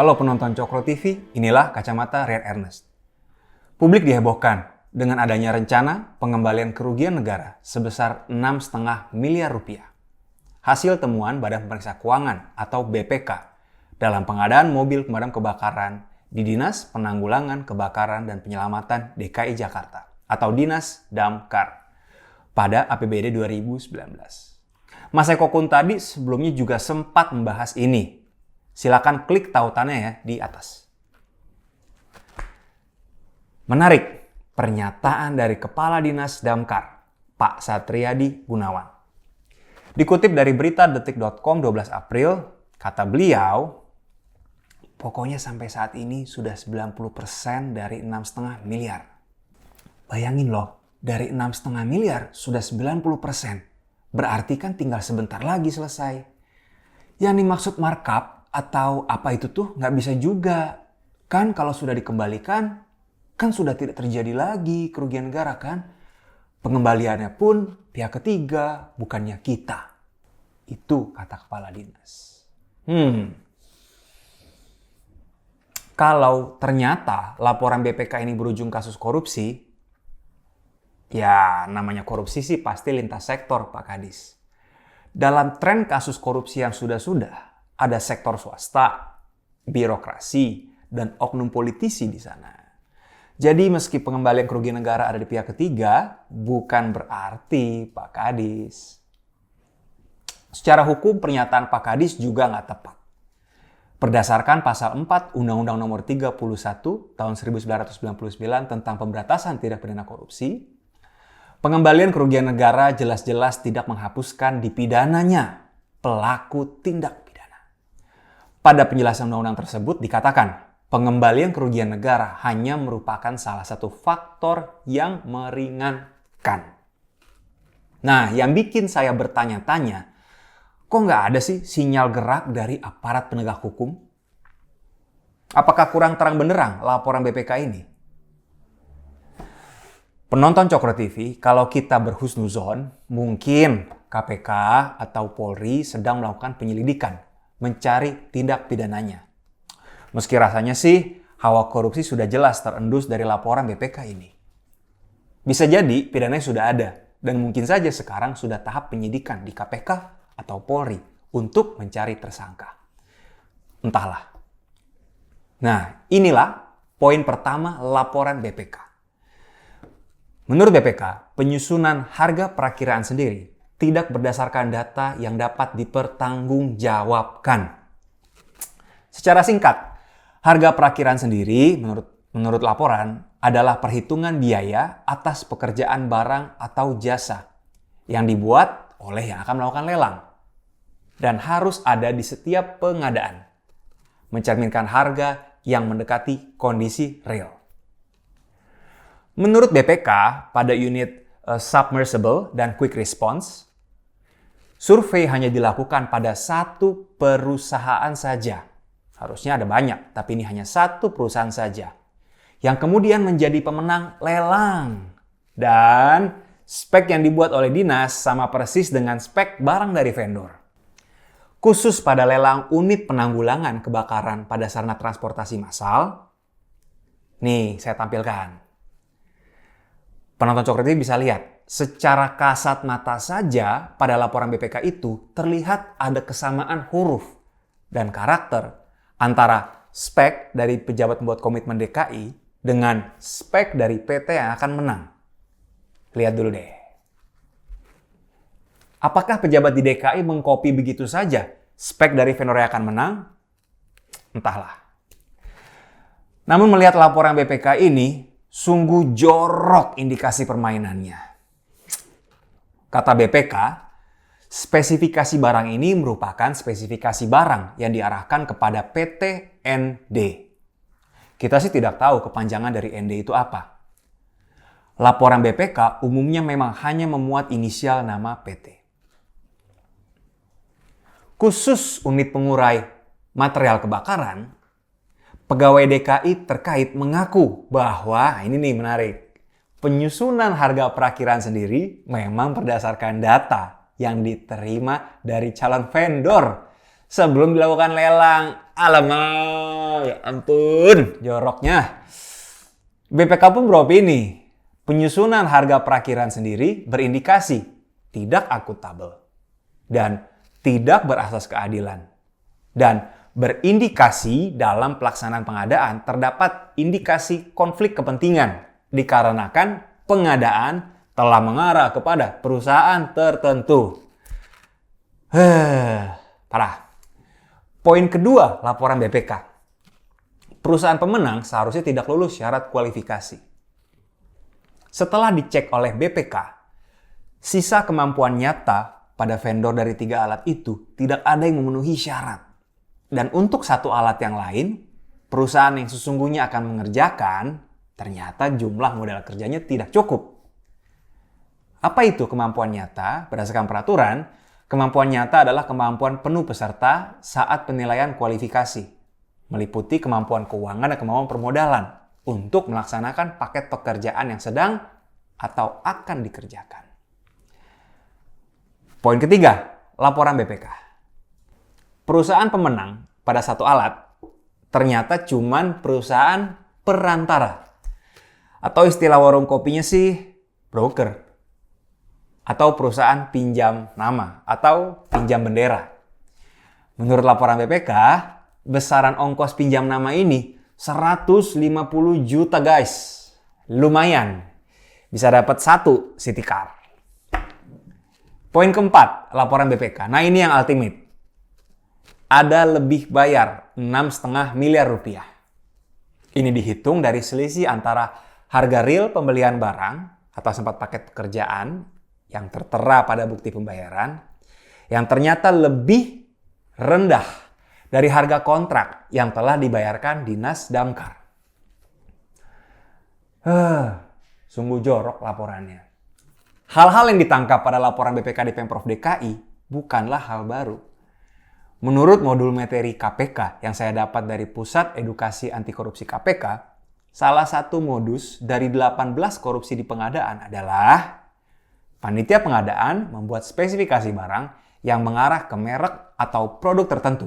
Halo penonton Cokro TV, inilah kacamata Rian Ernest. Publik dihebohkan dengan adanya rencana pengembalian kerugian negara sebesar 6,5 miliar rupiah. Hasil temuan Badan Pemeriksa Keuangan atau BPK dalam pengadaan mobil pemadam kebakaran di Dinas Penanggulangan Kebakaran dan Penyelamatan DKI Jakarta atau Dinas Damkar pada APBD 2019. Mas Eko Kun tadi sebelumnya juga sempat membahas ini. Silakan klik tautannya ya di atas. Menarik, pernyataan dari Kepala Dinas Damkar, Pak Satriadi Gunawan. Dikutip dari berita detik.com 12 April, kata beliau, pokoknya sampai saat ini sudah 90% dari 6,5 miliar. Bayangin loh, dari 6,5 miliar sudah 90%. Berarti kan tinggal sebentar lagi selesai. Yang dimaksud markup atau apa itu tuh nggak bisa juga. Kan kalau sudah dikembalikan, kan sudah tidak terjadi lagi kerugian negara kan. Pengembaliannya pun pihak ketiga, bukannya kita. Itu kata Kepala Dinas. Kalau ternyata laporan BPK ini berujung kasus korupsi, ya namanya korupsi sih pasti lintas sektor Pak Kadis. Dalam tren kasus korupsi yang sudah-sudah, ada sektor swasta, birokrasi, dan oknum politisi di sana. Jadi meski pengembalian kerugian negara ada di pihak ketiga, bukan berarti Pak Kadis. Secara hukum pernyataan Pak Kadis juga nggak tepat. Berdasarkan pasal 4 Undang-Undang Nomor 31 tahun 1999 tentang pemberantasan tindak pidana korupsi, pengembalian kerugian negara jelas-jelas tidak menghapuskan dipidananya pelaku tindak pidana. Pada penjelasan undang-undang tersebut dikatakan, pengembalian kerugian negara hanya merupakan salah satu faktor yang meringankan. Nah, yang bikin saya bertanya-tanya, kok nggak ada sih sinyal gerak dari aparat penegak hukum? Apakah kurang terang benderang laporan BPK ini? Penonton Cokro TV, kalau kita berhusnuzon, mungkin KPK atau Polri sedang melakukan penyelidikan, mencari tindak pidananya. Meski rasanya sih, hawa korupsi sudah jelas terendus dari laporan BPK ini. Bisa jadi pidananya sudah ada, dan mungkin saja sekarang sudah tahap penyidikan di KPK atau Polri untuk mencari tersangka. Entahlah. Nah, inilah poin pertama laporan BPK. Menurut BPK, penyusunan harga perakiraan sendiri tidak berdasarkan data yang dapat dipertanggungjawabkan. Secara singkat, harga perakiraan sendiri menurut laporan adalah perhitungan biaya atas pekerjaan barang atau jasa yang dibuat oleh yang akan melakukan lelang dan harus ada di setiap pengadaan, mencerminkan harga yang mendekati kondisi real. Menurut BPK, pada unit submersible dan quick response, survei hanya dilakukan pada satu perusahaan saja. Harusnya ada banyak, tapi ini hanya satu perusahaan saja. Yang kemudian menjadi pemenang lelang. Dan spek yang dibuat oleh dinas sama persis dengan spek barang dari vendor. Khusus pada lelang unit penanggulangan kebakaran pada sarana transportasi massal, nih saya tampilkan. Penonton Cokro TV bisa lihat, secara kasat mata saja pada laporan BPK itu terlihat ada kesamaan huruf dan karakter antara spek dari pejabat pembuat komitmen DKI dengan spek dari PT yang akan menang. Lihat dulu deh. Apakah pejabat di DKI mengcopy begitu saja spek dari vendor yang akan menang? Entahlah. Namun melihat laporan BPK ini, sungguh jorok indikasi permainannya. Kata BPK, spesifikasi barang ini merupakan spesifikasi barang yang diarahkan kepada PT ND. Kita sih tidak tahu kepanjangan dari ND itu apa. Laporan BPK umumnya memang hanya memuat inisial nama PT. Khusus unit pengurai material kebakaran, pegawai DKI terkait mengaku bahwa, ini nih menarik, penyusunan harga perakiraan sendiri memang berdasarkan data yang diterima dari calon vendor sebelum dilakukan lelang. Alamak, ya ampun, joroknya. BPK pun beropini, penyusunan harga perakhiran sendiri berindikasi tidak akuntabel dan tidak berasas keadilan. Dan berindikasi dalam pelaksanaan pengadaan terdapat indikasi konflik kepentingan dikarenakan pengadaan telah mengarah kepada perusahaan tertentu. Parah. Poin kedua laporan BPK. Perusahaan pemenang seharusnya tidak lulus syarat kualifikasi. Setelah dicek oleh BPK, sisa kemampuan nyata pada vendor dari 3 alat itu tidak ada yang memenuhi syarat. Dan untuk satu alat yang lain, perusahaan yang sesungguhnya akan mengerjakan, ternyata jumlah modal kerjanya tidak cukup. Apa itu kemampuan nyata? Berdasarkan peraturan, kemampuan nyata adalah kemampuan penuh peserta saat penilaian kualifikasi, meliputi kemampuan keuangan dan kemampuan permodalan untuk melaksanakan paket pekerjaan yang sedang atau akan dikerjakan. Poin ketiga, laporan BPK. Perusahaan pemenang pada satu alat ternyata cuman perusahaan perantara. Atau istilah warung kopinya sih broker. Atau perusahaan pinjam nama atau pinjam bendera. Menurut laporan BPK, besaran ongkos pinjam nama ini 150 juta guys. Lumayan. Bisa dapat 1 city car. Poin keempat, laporan BPK. Nah ini yang ultimate. Ada lebih bayar 6,5 miliar rupiah. Ini dihitung dari selisih antara harga real pembelian barang atau sempat paket pekerjaan yang tertera pada bukti pembayaran yang ternyata lebih rendah dari harga kontrak yang telah dibayarkan Dinas Damkar. Sungguh jorok laporannya. Hal-hal yang ditangkap pada laporan BPK di Pemprov DKI bukanlah hal baru. Menurut modul materi KPK yang saya dapat dari Pusat Edukasi Anti Korupsi KPK, salah satu modus dari 18 korupsi di pengadaan adalah panitia pengadaan membuat spesifikasi barang yang mengarah ke merek atau produk tertentu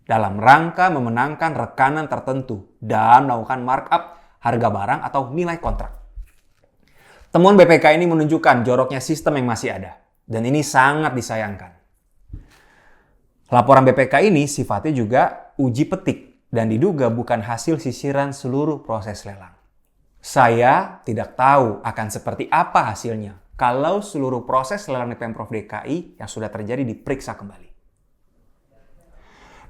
dalam rangka memenangkan rekanan tertentu dan melakukan markup harga barang atau nilai kontrak. Temuan BPK ini menunjukkan joroknya sistem yang masih ada dan ini sangat disayangkan. Laporan BPK ini sifatnya juga uji petik dan diduga bukan hasil sisiran seluruh proses lelang. Saya tidak tahu akan seperti apa hasilnya kalau seluruh proses lelang di Pemprov DKI yang sudah terjadi diperiksa kembali.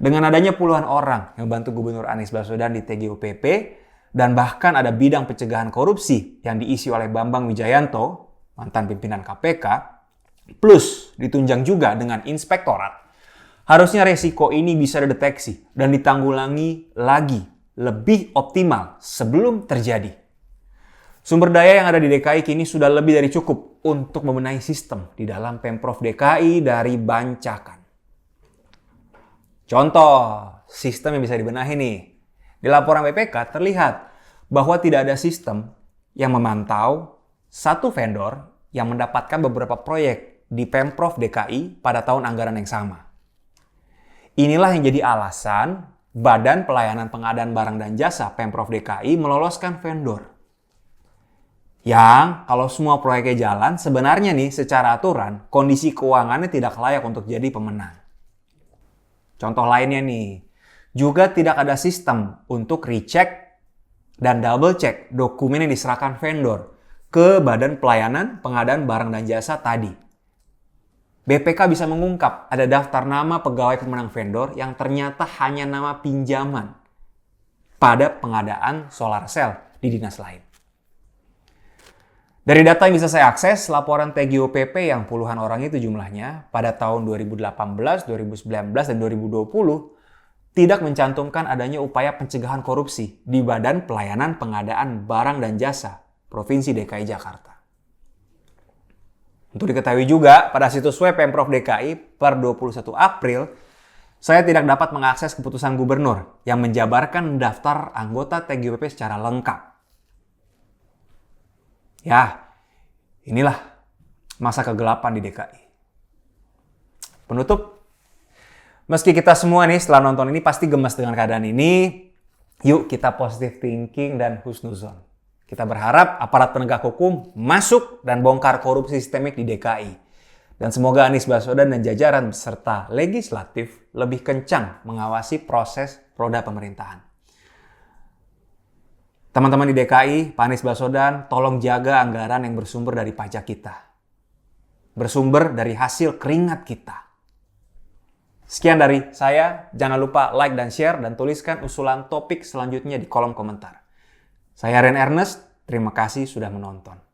Dengan adanya puluhan orang yang membantu Gubernur Anies Baswedan di TGUPP dan bahkan ada bidang pencegahan korupsi yang diisi oleh Bambang Wijayanto, mantan pimpinan KPK, plus ditunjang juga dengan inspektorat, harusnya resiko ini bisa dideteksi dan ditanggulangi lagi lebih optimal sebelum terjadi. Sumber daya yang ada di DKI kini sudah lebih dari cukup untuk membenahi sistem di dalam Pemprov DKI dari bancakan. Contoh, sistem yang bisa dibenahi nih. Di laporan BPK terlihat bahwa tidak ada sistem yang memantau satu vendor yang mendapatkan beberapa proyek di Pemprov DKI pada tahun anggaran yang sama. Inilah yang jadi alasan Badan Pelayanan Pengadaan Barang dan Jasa Pemprov DKI meloloskan vendor. Yang kalau semua proyeknya jalan, sebenarnya nih secara aturan kondisi keuangannya tidak layak untuk jadi pemenang. Contoh lainnya nih, juga tidak ada sistem untuk recheck dan double check dokumen yang diserahkan vendor ke Badan Pelayanan Pengadaan Barang dan Jasa tadi. BPK bisa mengungkap ada daftar nama pegawai pemenang vendor yang ternyata hanya nama pinjaman pada pengadaan solar cell di dinas lain. Dari data yang bisa saya akses, laporan TGOPP yang puluhan orang itu jumlahnya pada tahun 2018, 2019, dan 2020 tidak mencantumkan adanya upaya pencegahan korupsi di Badan Pelayanan Pengadaan Barang dan Jasa Provinsi DKI Jakarta. Untuk diketahui juga, pada situs web Pemprov DKI per 21 April, saya tidak dapat mengakses keputusan gubernur yang menjabarkan daftar anggota TGOPP secara lengkap. Ya, inilah masa kegelapan di DKI. Penutup, Meski kita semua nih setelah nonton ini pasti gemes dengan keadaan ini, yuk kita positive thinking dan husnuzon. Kita berharap aparat penegak hukum masuk dan bongkar korupsi sistemik di DKI. Dan semoga Anies Baswedan dan jajaran serta legislatif lebih kencang mengawasi proses roda pemerintahan. Teman-teman di DKI, Pak Anies Baswedan, tolong jaga anggaran yang bersumber dari pajak kita. Bersumber dari hasil keringat kita. Sekian dari saya, jangan lupa like dan share dan tuliskan usulan topik selanjutnya di kolom komentar. Saya Ren Ernest, terima kasih sudah menonton.